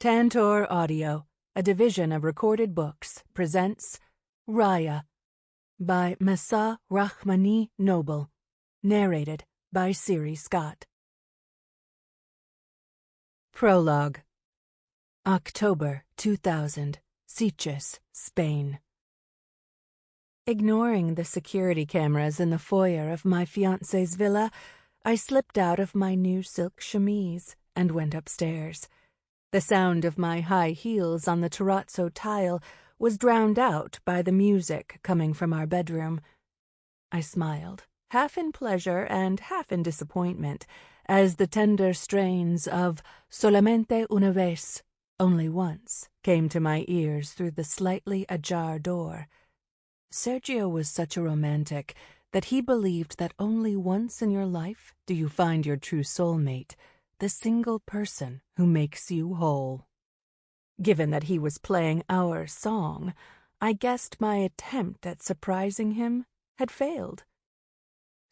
Tantor Audio, a division of Recorded Books, presents Raya by Mahsa Rahmani Noble, narrated by Siiri Scott. Prologue. October 2000, Sitges, Spain. Ignoring the security cameras in the foyer of my fiancé's villa, I slipped out of my new silk chemise and went upstairs. The sound of my high heels on the terrazzo tile was drowned out by the music coming from our bedroom. I smiled, half in pleasure and half in disappointment, as the tender strains of Solamente una vez, only once, came to my ears through the slightly ajar door. Sergio was such a romantic that he believed that only once in your life do you find your true soulmate, the single person who makes you whole. Given that he was playing our song, I guessed my attempt at surprising him had failed.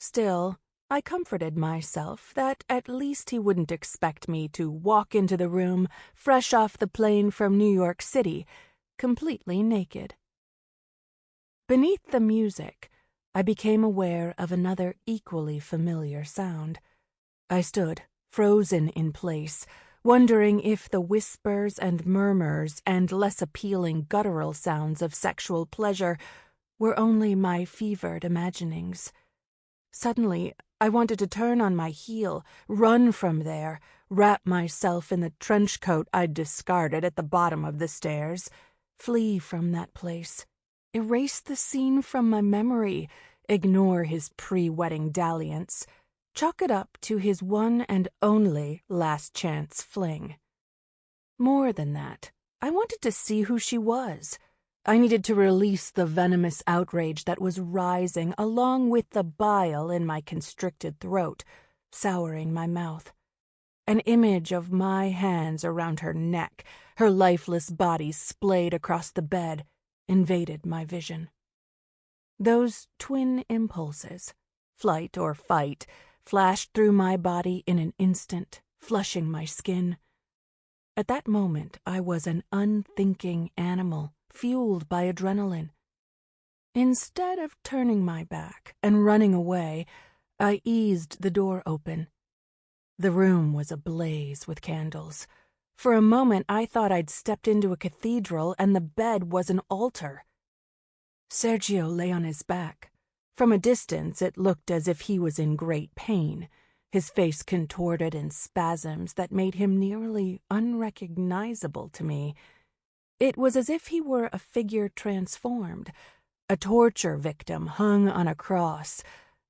Still, I comforted myself that at least he wouldn't expect me to walk into the room fresh off the plane from New York City, completely naked. Beneath the music, I became aware of another equally familiar sound. I stood, frozen in place, wondering if the whispers and murmurs and less appealing guttural sounds of sexual pleasure were only my fevered imaginings. Suddenly, I wanted to turn on my heel, run from there, wrap myself in the trench coat I'd discarded at the bottom of the stairs, flee from that place, erase the scene from my memory, ignore his pre-wedding dalliance, chalk it up to his one and only last-chance fling. More than that, I wanted to see who she was. I needed to release the venomous outrage that was rising along with the bile in my constricted throat, souring my mouth. An image of my hands around her neck, her lifeless body splayed across the bed, invaded my vision. Those twin impulses, flight or fight, flashed through my body in an instant, flushing my skin. At that moment, I was an unthinking animal, fueled by adrenaline. Instead of turning my back and running away, I eased the door open. The room was ablaze with candles. For a moment, I thought I'd stepped into a cathedral and the bed was an altar. Sergio lay on his back. From a distance, it looked as if he was in great pain, his face contorted in spasms that made him nearly unrecognizable to me. It was as if he were a figure transformed, a torture victim hung on a cross,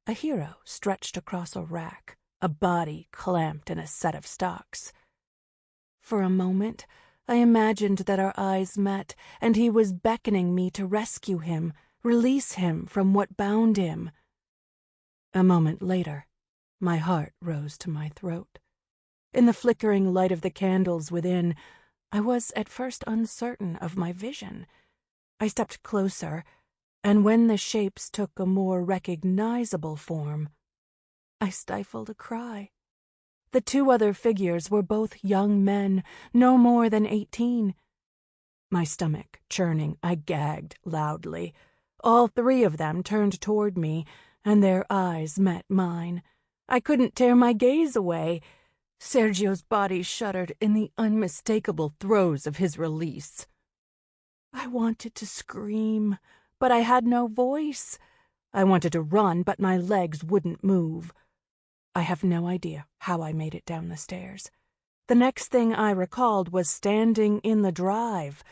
a hero stretched across a rack, a body clamped in a set of stocks. For a moment, I imagined that our eyes met, and he was beckoning me to rescue him, release him from what bound him. A moment later, my heart rose to my throat. In the flickering light of the candles within, I was at first uncertain of my vision. I stepped closer, and when the shapes took a more recognizable form, I stifled a cry. The two other figures were both young men, no more than 18. My stomach churning, I gagged loudly. All three of them turned toward me, and their eyes met mine. I couldn't tear my gaze away. Sergio's body shuddered in the unmistakable throes of his release. I wanted to scream, but I had no voice. I wanted to run, but my legs wouldn't move. I have no idea how I made it down the stairs. The next thing I recalled was standing in the drive.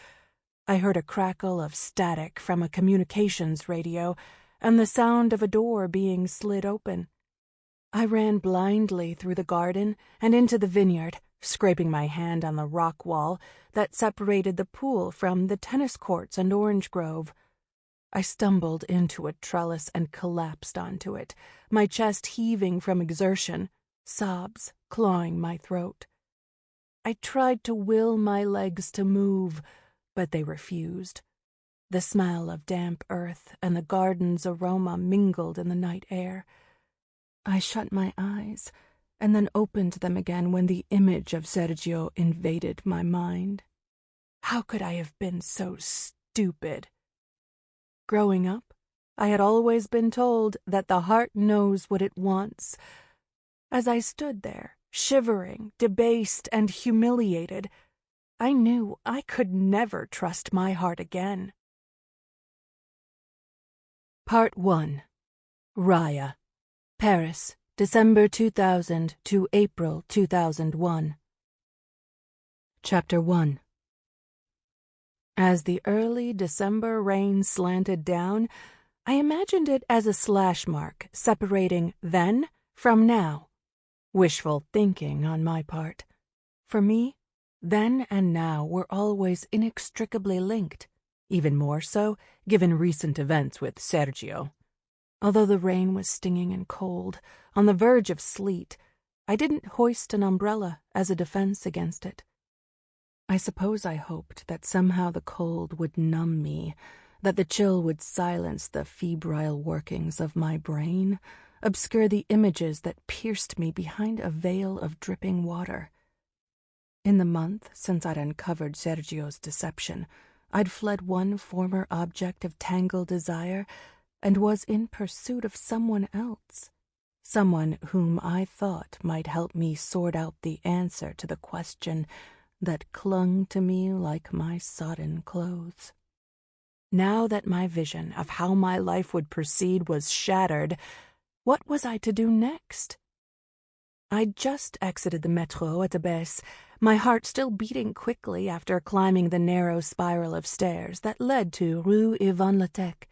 I heard a crackle of static from a communications radio and the sound of a door being slid open. I ran blindly through the garden and into the vineyard, scraping my hand on the rock wall that separated the pool from the tennis courts and orange grove. I stumbled into a trellis and collapsed onto it, my chest heaving from exertion, sobs clawing my throat. I tried to will my legs to move, but they refused. The smell of damp earth and the garden's aroma mingled in the night air. I shut my eyes, and then opened them again when the image of Sergio invaded my mind. How could I have been so stupid? Growing up, I had always been told that the heart knows what it wants. As I stood there, shivering, debased, and humiliated, I knew I could never trust my heart again. Part 1. Raya, Paris, December 2000 to April 2001. Chapter 1. As the early December rain slanted down, I imagined it as a slash mark separating then from now. Wishful thinking on my part. For me, then and now were always inextricably linked, even more so given recent events with Sergio. Although the rain was stinging and cold, on the verge of sleet, I didn't hoist an umbrella as a defense against it. I suppose I hoped that somehow the cold would numb me, that the chill would silence the febrile workings of my brain, obscure the images that pierced me behind a veil of dripping water. In the month since I'd uncovered Sergio's deception, I'd fled one former object of tangled desire and was in pursuit of someone else, someone whom I thought might help me sort out the answer to the question that clung to me like my sodden clothes. Now that my vision of how my life would proceed was shattered, what was I to do next? I'd just exited the metro at Abbesse, my heart still beating quickly after climbing the narrow spiral of stairs that led to Rue Yvonne Latec.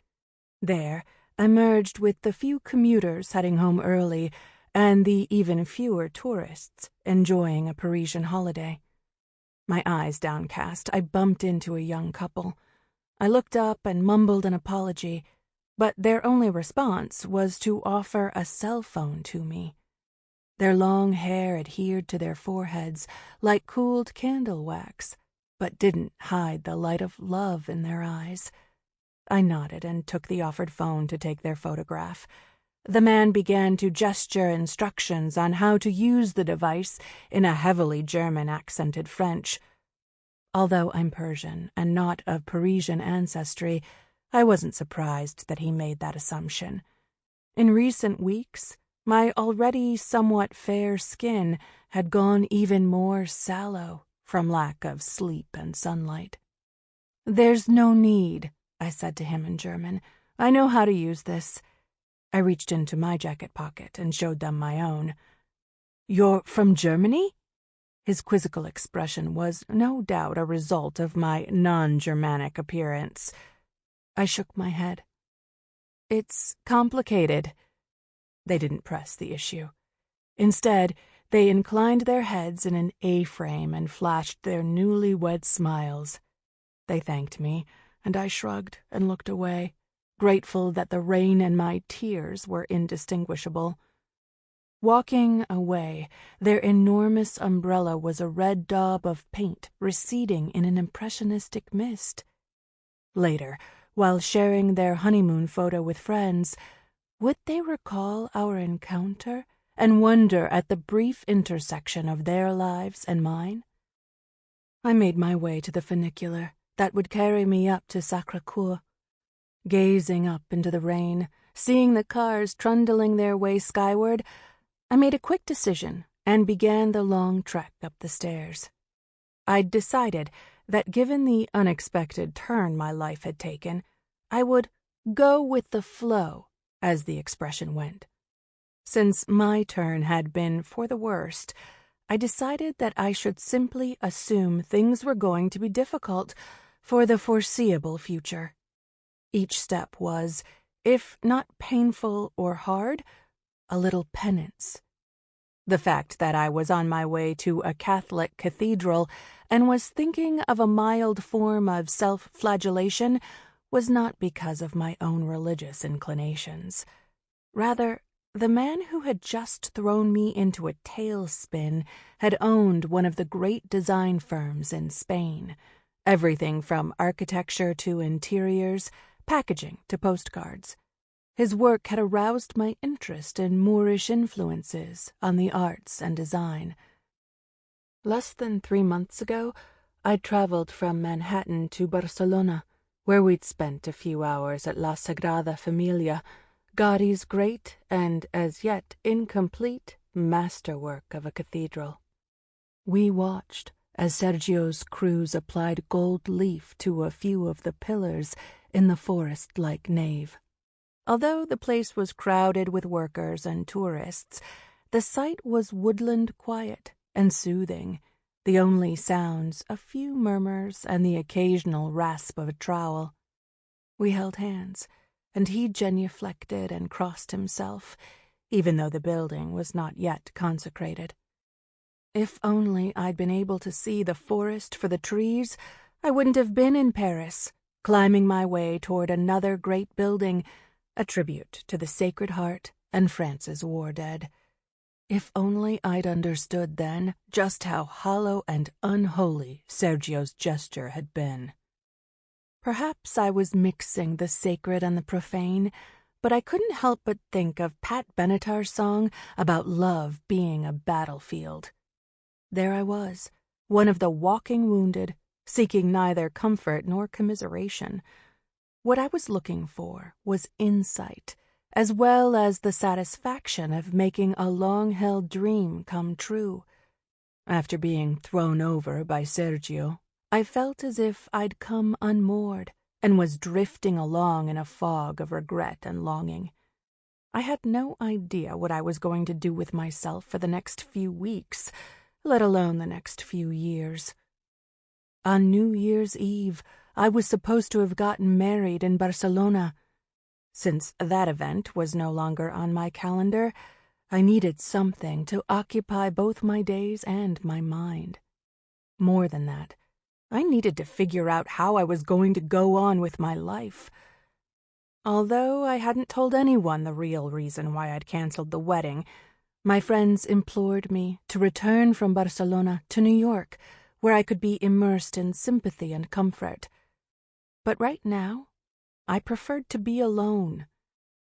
There, I merged with the few commuters heading home early and the even fewer tourists enjoying a Parisian holiday. My eyes downcast, I bumped into a young couple. I looked up and mumbled an apology, but their only response was to offer a cell phone to me. Their long hair adhered to their foreheads like cooled candle wax, but didn't hide the light of love in their eyes. I nodded and took the offered phone to take their photograph. The man began to gesture instructions on how to use the device in a heavily German-accented French. Although I'm Persian and not of Parisian ancestry, I wasn't surprised that he made that assumption. In recent weeks, my already somewhat fair skin had gone even more sallow from lack of sleep and sunlight. "There's no need," I said to him in German. "I know how to use this." I reached into my jacket pocket and showed them my own. "You're from Germany?" His quizzical expression was no doubt a result of my non-Germanic appearance. I shook my head. "It's complicated." They didn't press the issue. Instead, they inclined their heads in an A-frame and flashed their newlywed smiles. They thanked me, and I shrugged and looked away, grateful that the rain and my tears were indistinguishable. Walking away, their enormous umbrella was a red daub of paint receding in an impressionistic mist. Later, while sharing their honeymoon photo with friends, would they recall our encounter and wonder at the brief intersection of their lives and mine? I made my way to the funicular that would carry me up to Sacré-Cœur. Gazing up into the rain, seeing the cars trundling their way skyward, I made a quick decision and began the long trek up the stairs. I'd decided that given the unexpected turn my life had taken, I would go with the flow, as the expression went. Since my turn had been for the worst, I decided that I should simply assume things were going to be difficult for the foreseeable future. Each step was, if not painful or hard, a little penance. The fact that I was on my way to a Catholic cathedral and was thinking of a mild form of self-flagellation was not because of my own religious inclinations. Rather, the man who had just thrown me into a tailspin had owned one of the great design firms in Spain, everything from architecture to interiors, packaging to postcards. His work had aroused my interest in Moorish influences on the arts and design. Less than 3 months ago, I'd traveled from Manhattan to Barcelona, where we'd spent a few hours at La Sagrada Familia, Gaudi's great and as yet incomplete masterwork of a cathedral. We watched as Sergio's crews applied gold leaf to a few of the pillars in the forest-like nave. Although the place was crowded with workers and tourists, the site was woodland quiet and soothing, the only sounds a few murmurs and the occasional rasp of a trowel. We held hands, and he genuflected and crossed himself, even though the building was not yet consecrated. If only I'd been able to see the forest for the trees, I wouldn't have been in Paris, climbing my way toward another great building, a tribute to the Sacred Heart and France's war dead. If only I'd understood then just how hollow and unholy Sergio's gesture had been. Perhaps I was mixing the sacred and the profane, but I couldn't help but think of Pat Benatar's song about love being a battlefield. There I was, one of the walking wounded, seeking neither comfort nor commiseration. What I was looking for was insight, as well as the satisfaction of making a long-held dream come true. After being thrown over by Sergio, I felt as if I'd come unmoored and was drifting along in a fog of regret and longing. I had no idea what I was going to do with myself for the next few weeks, let alone the next few years. On New Year's Eve, I was supposed to have gotten married in Barcelona. Since that event was no longer on my calendar, I needed something to occupy both my days and my mind. More than that, I needed to figure out how I was going to go on with my life. Although I hadn't told anyone the real reason why I'd canceled the wedding, my friends implored me to return from Barcelona to New York, where I could be immersed in sympathy and comfort. But right now, I preferred to be alone.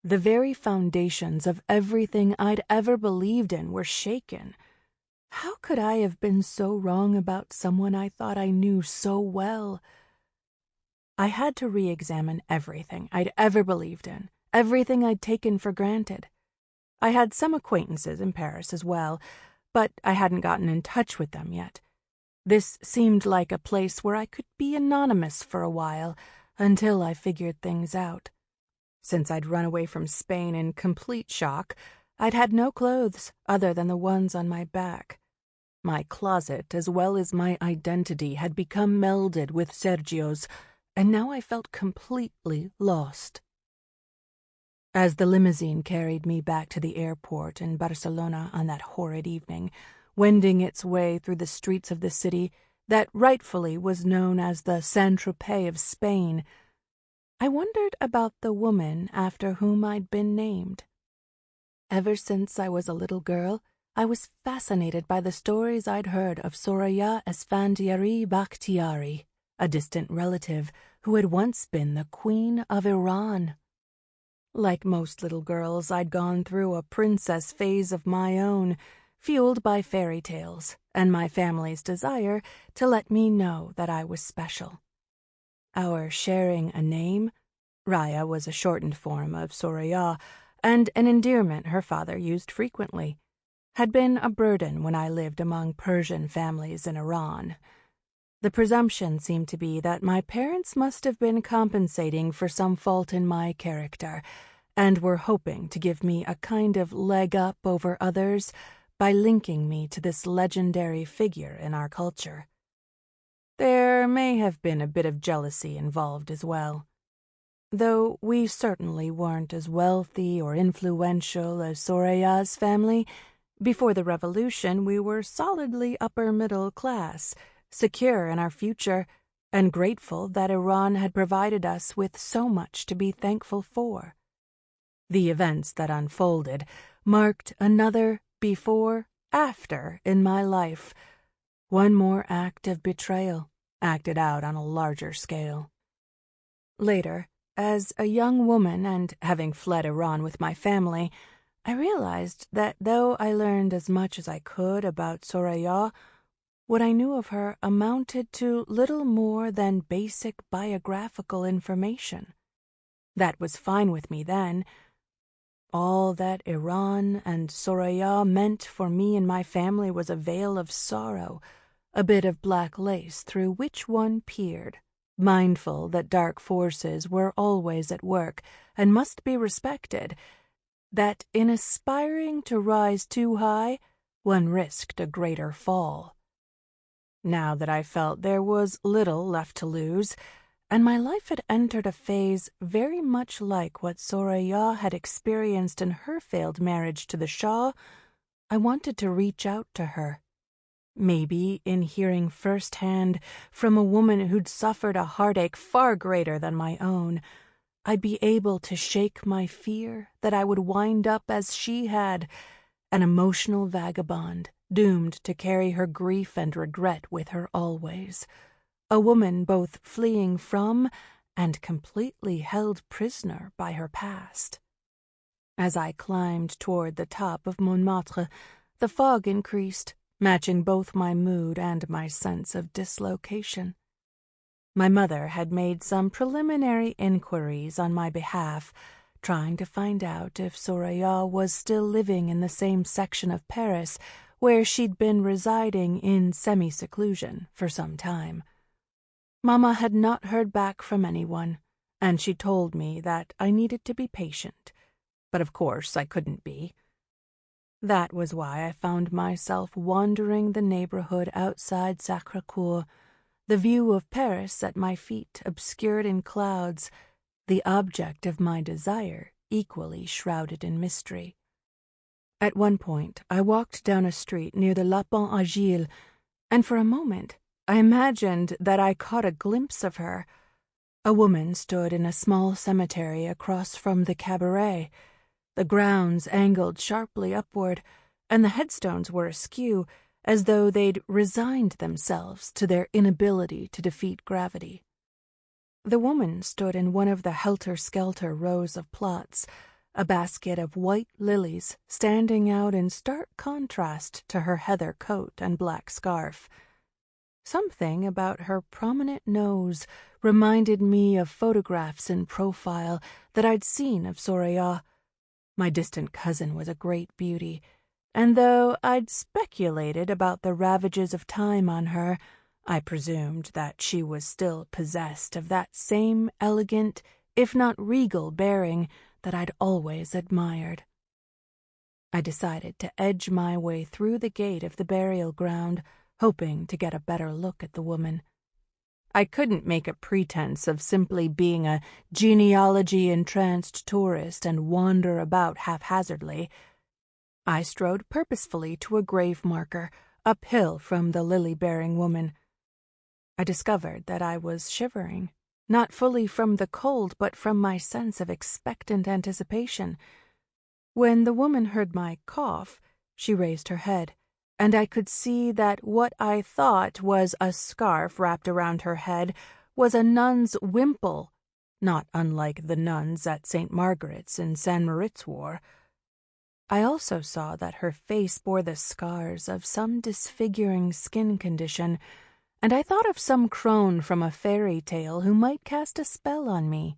The very foundations of everything I'd ever believed in were shaken. How could I have been so wrong about someone I thought I knew so well? I had to re-examine everything I'd ever believed in, everything I'd taken for granted. I had some acquaintances in Paris as well, but I hadn't gotten in touch with them yet. This seemed like a place where I could be anonymous for a while, until I figured things out. Since I'd run away from Spain in complete shock, I'd had no clothes other than the ones on my back. My closet, as well as my identity, had become melded with Sergio's, and now I felt completely lost. As the limousine carried me back to the airport in Barcelona on that horrid evening, wending its way through the streets of the city that rightfully was known as the Saint-Tropez of Spain, I wondered about the woman after whom I'd been named. Ever since I was a little girl, I was fascinated by the stories I'd heard of Soraya Esfandiary Bahktiari, a distant relative who had once been the Queen of Iran. Like most little girls, I'd gone through a princess phase of my own, fueled by fairy tales and my family's desire to let me know that I was special. Our sharing a name, Raya was a shortened form of Soraya, and an endearment her father used frequently, had been a burden when I lived among Persian families in Iran. The presumption seemed to be that my parents must have been compensating for some fault in my character, and were hoping to give me a kind of leg up over others by linking me to this legendary figure in our culture. There may have been a bit of jealousy involved as well. Though we certainly weren't as wealthy or influential as Soraya's family, before the revolution we were solidly upper middle class, secure in our future, and grateful that Iran had provided us with so much to be thankful for. The events that unfolded marked another before-after in my life, one more act of betrayal, acted out on a larger scale. Later, as a young woman and having fled Iran with my family, I realized that though I learned as much as I could about Soraya, what I knew of her amounted to little more than basic biographical information. That was fine with me then. All that Iran and Soraya meant for me and my family was a veil of sorrow, a bit of black lace through which one peered, mindful that dark forces were always at work and must be respected, that in aspiring to rise too high, one risked a greater fall. Now that I felt there was little left to lose, and my life had entered a phase very much like what Soraya had experienced in her failed marriage to the Shah, I wanted to reach out to her. Maybe in hearing firsthand from a woman who'd suffered a heartache far greater than my own, I'd be able to shake my fear that I would wind up as she had, an emotional vagabond, doomed to carry her grief and regret with her always, a woman both fleeing from and completely held prisoner by her past. As I climbed toward the top of Montmartre, the fog increased, matching both my mood and my sense of dislocation. My mother had made some preliminary inquiries on my behalf, trying to find out if Soraya was still living in the same section of Paris where she'd been residing in semi-seclusion for some time. Mama had not heard back from anyone, and she told me that I needed to be patient, but of course I couldn't be. That was why I found myself wandering the neighborhood outside Sacré-Cœur, the view of Paris at my feet obscured in clouds, the object of my desire equally shrouded in mystery. At one point, I walked down a street near the Lapin Agile, and for a moment I imagined that I caught a glimpse of her. A woman stood in a small cemetery across from the cabaret. The grounds angled sharply upward, and the headstones were askew, as though they'd resigned themselves to their inability to defeat gravity. The woman stood in one of the helter-skelter rows of plots, a basket of white lilies standing out in stark contrast to her heather coat and black scarf. Something about her prominent nose reminded me of photographs in profile that I'd seen of Soraya. My distant cousin was a great beauty, and though I'd speculated about the ravages of time on her, I presumed that she was still possessed of that same elegant, if not regal bearing that I'd always admired. I decided to edge my way through the gate of the burial ground, hoping to get a better look at the woman. I couldn't make a pretense of simply being a genealogy-entranced tourist and wander about haphazardly. I strode purposefully to a grave marker, uphill from the lily-bearing woman. I discovered that I was shivering, not fully from the cold, but from my sense of expectant anticipation. When the woman heard my cough, she raised her head, and I could see that what I thought was a scarf wrapped around her head was a nun's wimple, not unlike the nuns at St. Margaret's in St. Moritz wore. I also saw that her face bore the scars of some disfiguring skin condition, and I thought of some crone from a fairy tale who might cast a spell on me.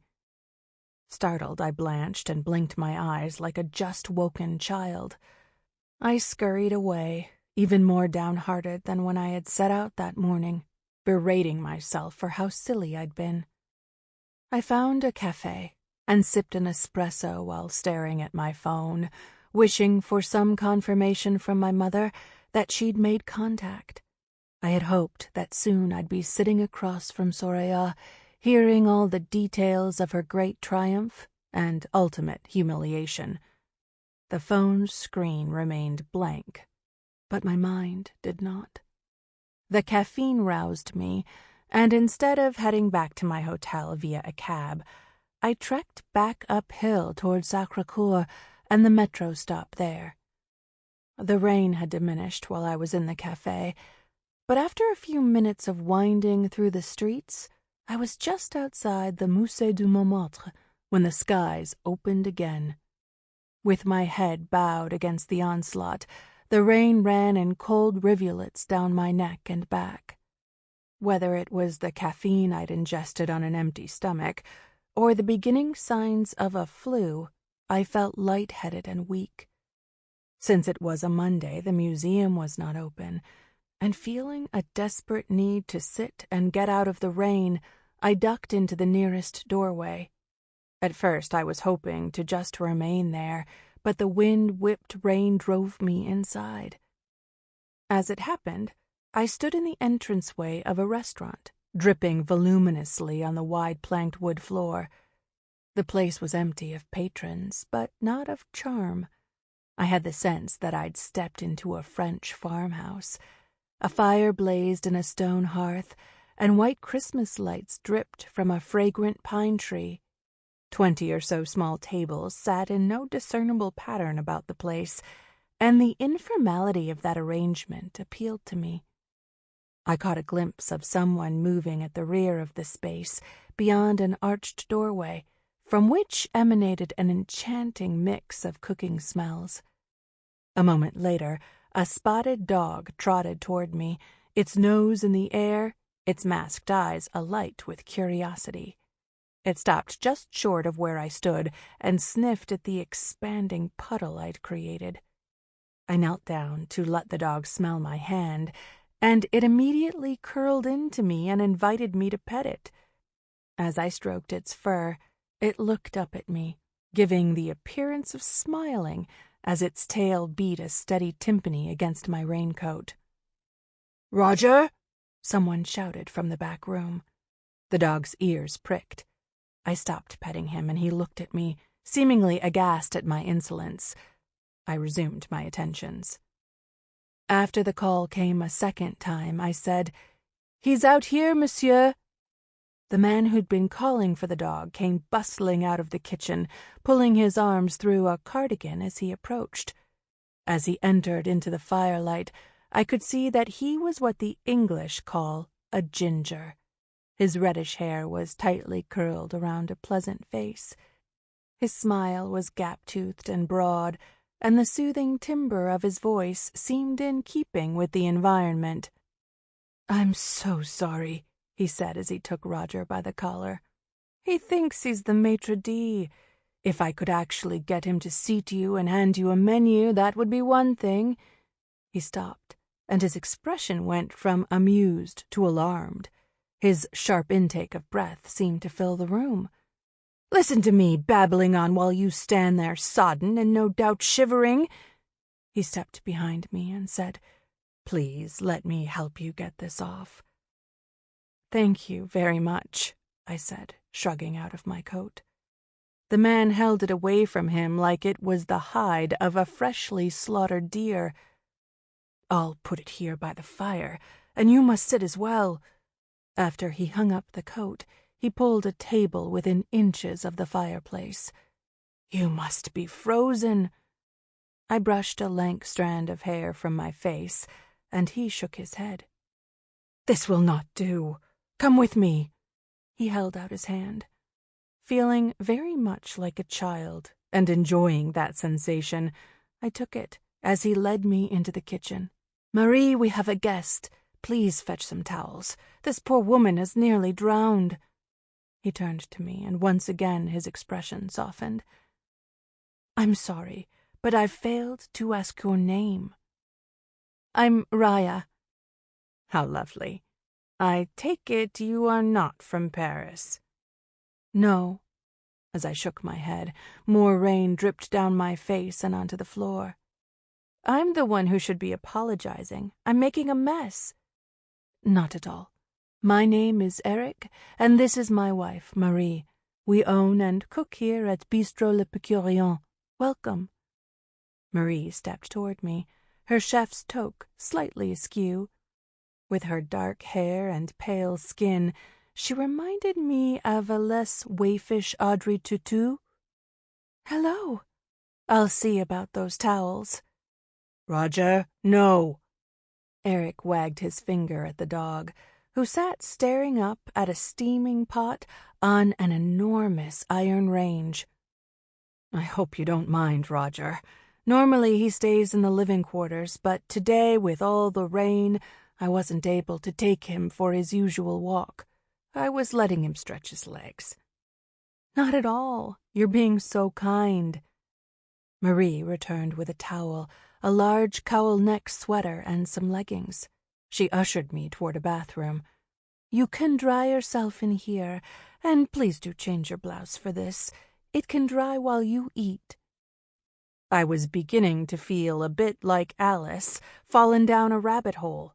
Startled, I blanched and blinked my eyes like a just-woken child. I scurried away, even more downhearted than when I had set out that morning, berating myself for how silly I'd been. I found a cafe and sipped an espresso while staring at my phone, wishing for some confirmation from my mother that she'd made contact. I had hoped that soon I'd be sitting across from Soraya, hearing all the details of her great triumph and ultimate humiliation. The phone's screen remained blank, but my mind did not. The caffeine roused me, and instead of heading back to my hotel via a cab, I trekked back uphill toward Sacré-Cœur and the metro stop there. The rain had diminished while I was in the cafe, but after a few minutes of winding through the streets, I was just outside the Musée du Montmartre when the skies opened again. With my head bowed against the onslaught, the rain ran in cold rivulets down my neck and back. Whether it was the caffeine I'd ingested on an empty stomach, or the beginning signs of a flu, I felt lightheaded and weak. Since it was a Monday, the museum was not open, and feeling a desperate need to sit and get out of the rain, I ducked into the nearest doorway. At first I was hoping to just remain there, but the wind-whipped rain drove me inside. As it happened, I stood in the entranceway of a restaurant, dripping voluminously on the wide planked wood floor. The place was empty of patrons, but not of charm. I had the sense that I'd stepped into a French farmhouse. A fire blazed in a stone hearth, and white Christmas lights dripped from a fragrant pine tree. 20 or so small tables sat in no discernible pattern about the place, and the informality of that arrangement appealed to me. I caught a glimpse of someone moving at the rear of the space, beyond an arched doorway, from which emanated an enchanting mix of cooking smells. A moment later, a spotted dog trotted toward me, its nose in the air, its masked eyes alight with curiosity. It stopped just short of where I stood and sniffed at the expanding puddle I'd created. I knelt down to let the dog smell my hand, and it immediately curled into me and invited me to pet it. As I stroked its fur, it looked up at me, giving the appearance of smiling as its tail beat a steady timpani against my raincoat. "Roger!" someone shouted from the back room. The dog's ears pricked. I stopped petting him, and he looked at me, seemingly aghast at my insolence. I resumed my attentions. After the call came a second time, I said, "He's out here, monsieur." The man who'd been calling for the dog came bustling out of the kitchen, pulling his arms through a cardigan as he approached. As he entered into the firelight, I could see that he was what the English call a ginger. His reddish hair was tightly curled around a pleasant face. His smile was gap-toothed and broad, and the soothing timbre of his voice seemed in keeping with the environment. "I'm so sorry," he said as he took Roger by the collar. "He thinks he's the maitre d'. If I could actually get him to seat you and hand you a menu, that would be one thing." He stopped, and his expression went from amused to alarmed. His sharp intake of breath seemed to fill the room. "Listen to me babbling on while you stand there sodden and no doubt shivering." He stepped behind me and said, "Please let me help you get this off." "Thank you very much," I said, shrugging out of my coat. The man held it away from him like it was the hide of a freshly slaughtered deer. "I'll put it here by the fire, and you must sit as well." After he hung up the coat, he pulled a table within inches of the fireplace. "You must be frozen." I brushed a lank strand of hair from my face, and he shook his head. "This will not do. Come with me." He held out his hand. Feeling very much like a child and enjoying that sensation, I took it as he led me into the kitchen. "Marie, we have a guest. Please fetch some towels. This poor woman is nearly drowned." He turned to me, and once again his expression softened. "I'm sorry, but I've failed to ask your name." "I'm Raya." "How lovely. I take it you are not from Paris." "No." As I shook my head, more rain dripped down my face and onto the floor. "I'm the one who should be apologizing. I'm making a mess." "Not at all. My name is Eric, and this is my wife, Marie. We own and cook here at Bistro l'Epicurien. Welcome." Marie stepped toward me, her chef's toque slightly askew. With her dark hair and pale skin, she reminded me of a less waifish Audrey Tautou. "Hello. I'll see about those towels." "Roger, no." Eric wagged his finger at the dog, who sat staring up at a steaming pot on an enormous iron range. "I hope you don't mind, Roger. Normally he stays in the living quarters, but today, with all the rain, I wasn't able to take him for his usual walk. I was letting him stretch his legs." "Not at all. You're being so kind." Marie returned with a towel, a large cowl-neck sweater, and some leggings. She ushered me toward a bathroom. "You can dry yourself in here, and please do change your blouse for this. It can dry while you eat." I was beginning to feel a bit like Alice, fallen down a rabbit hole.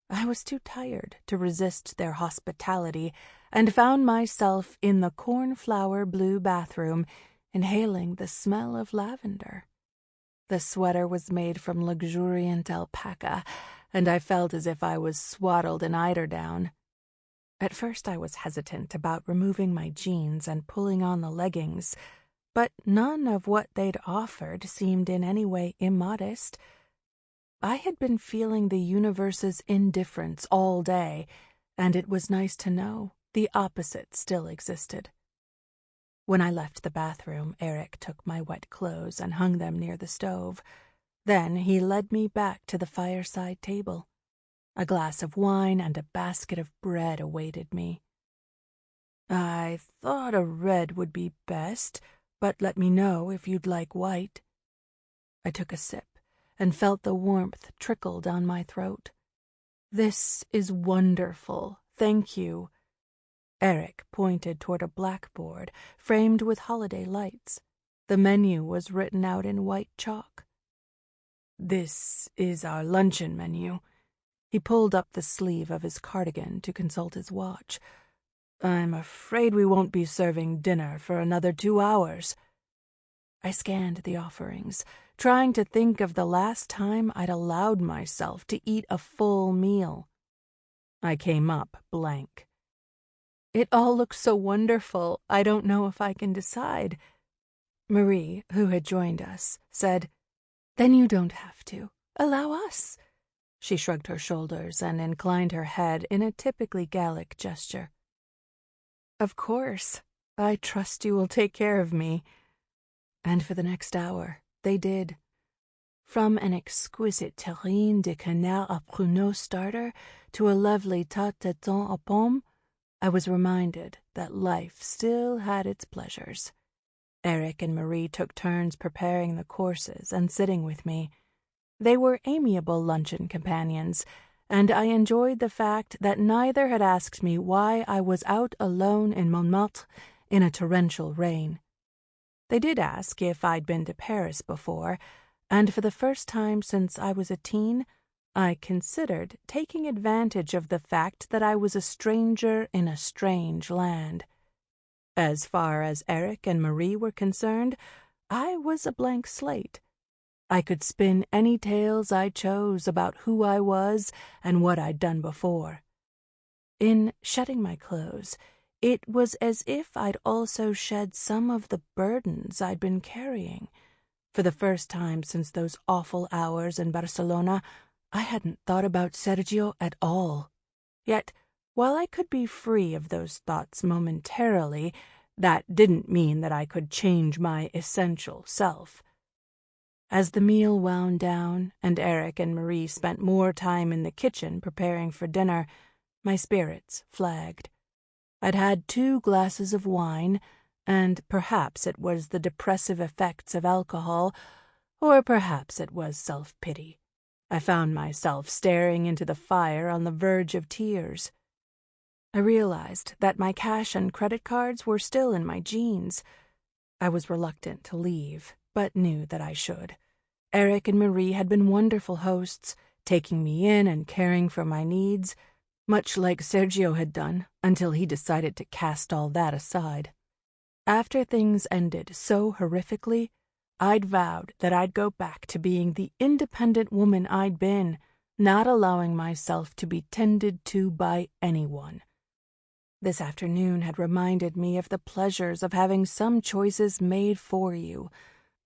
I was too tired to resist their hospitality, and found myself in the cornflower blue bathroom, inhaling the smell of lavender. The sweater was made from luxuriant alpaca, and I felt as if I was swaddled in eiderdown. At first I was hesitant about removing my jeans and pulling on the leggings, but none of what they'd offered seemed in any way immodest. I had been feeling the universe's indifference all day, and it was nice to know the opposite still existed. When I left the bathroom, Eric took my wet clothes and hung them near the stove. Then he led me back to the fireside table. A glass of wine and a basket of bread awaited me. "I thought a red would be best, but let me know if you'd like white." I took a sip and felt the warmth trickle down my throat. "This is wonderful, thank you." Eric pointed toward a blackboard framed with holiday lights. The menu was written out in white chalk. "This is our luncheon menu." He pulled up the sleeve of his cardigan to consult his watch. "I'm afraid we won't be serving dinner for another 2 hours." I scanned the offerings, trying to think of the last time I'd allowed myself to eat a full meal. I came up blank. "It all looks so wonderful, I don't know if I can decide." Marie, who had joined us, said, "Then you don't have to. Allow us." She shrugged her shoulders and inclined her head in a typically Gallic gesture. "Of course. I trust you will take care of me." And for the next hour, they did. From an exquisite terrine de canard à pruneau starter to a lovely tarte de thon aux pommes, I was reminded that life still had its pleasures. Eric and Marie took turns preparing the courses and sitting with me. They were amiable luncheon companions, and I enjoyed the fact that neither had asked me why I was out alone in Montmartre in a torrential rain. They did ask if I'd been to Paris before, and for the first time since I was a teen, I considered taking advantage of the fact that I was a stranger in a strange land. As far as Eric and Marie were concerned, I was a blank slate. I could spin any tales I chose about who I was and what I'd done before. In shedding my clothes, it was as if I'd also shed some of the burdens I'd been carrying. For the first time since those awful hours in Barcelona, I hadn't thought about Sergio at all. Yet, while I could be free of those thoughts momentarily, that didn't mean that I could change my essential self. As the meal wound down and Eric and Marie spent more time in the kitchen preparing for dinner, my spirits flagged. I'd had 2 glasses of wine, and perhaps it was the depressive effects of alcohol, or perhaps it was self-pity. I found myself staring into the fire on the verge of tears. I realized that my cash and credit cards were still in my jeans. I was reluctant to leave, but knew that I should. Eric and Marie had been wonderful hosts, taking me in and caring for my needs, much like Sergio had done, until he decided to cast all that aside. After things ended so horrifically, I'd vowed that I'd go back to being the independent woman I'd been, not allowing myself to be tended to by anyone. This afternoon had reminded me of the pleasures of having some choices made for you.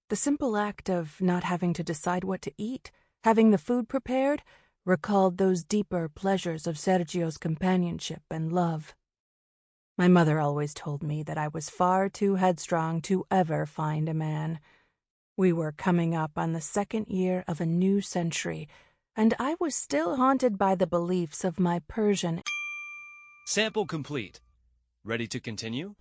The simple act of not having to decide what to eat, having the food prepared, recalled those deeper pleasures of Sergio's companionship and love. My mother always told me that I was far too headstrong to ever find a man. We were coming up on the second year of a new century, and I was still haunted by the beliefs of my Persian. Sample complete. Ready to continue?